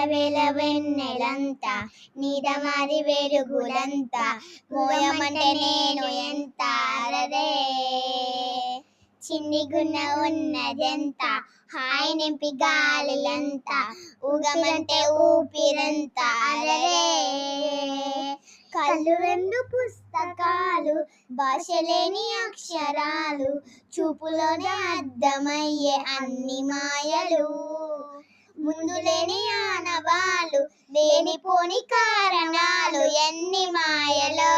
వేల వెన్నెలంతా నీదమాది వెలుగులంతా మోయమంటే నేను ఎంత అరరే చిన్నిగున్న ఉన్నదెంత హాయి నింపి గాలిలంతా ఊగమంటే ఊపిరంత అరరే కళ్ళు రెండు పుస్తకాలు భాషలేని అక్షరాలు చూపులోనే అర్థమయ్యే అన్ని మాయలు ముందు లేని ఆనవాళ్ళు లేనిపోని కారణాలు ఎన్ని మాయలో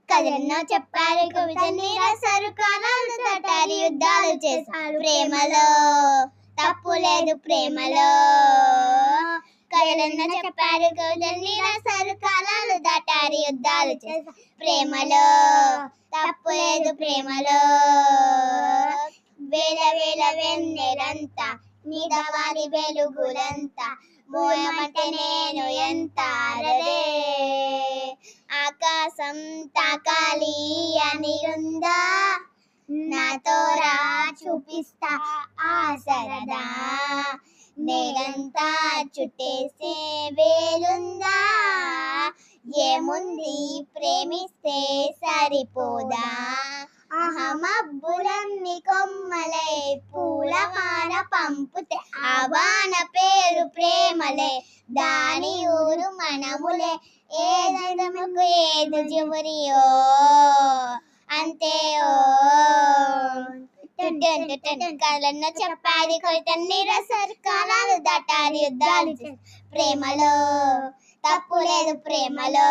కథలెన్నో చెప్పారు కవితల్ని రాశారు కాలాలు దాటారు యుద్ధాలు చేశారు ప్రేమలో తప్పు లేదు ప్రేమలో కథలెన్నో చెప్పారు కవితల్ని రాశారు కాలాలు దాటారు యుద్ధాలు చేశారు ప్రేమలో తప్పు లేదు ప్రేమలో వేల వేల వెన్నెలంతా నీదవారి వెలుగులంతా మోయమంటే నేను ఎంత అరరే ఆకాశం తాకాలి అని ఉందా నాతో రా చూపిస్తా ఆ సరదా నేలంతా చుట్టేసే వేలుందా ఏముంది ప్రేమిస్తే సరిపోదా మబ్బులన్నీ కొమ్మలే పూల వాన పంపుతే ఆ వాన పేరు ప్రేమలే దాని ఊరు మనములే ఏదముకు ఏదు చివరియో అంతే ఓ కథలెన్నో చెప్పాది కవితల్ని రాశారు కాలాలు దాటారు యుద్ధాలు ప్రేమలో తప్పు లేదు ప్రేమలో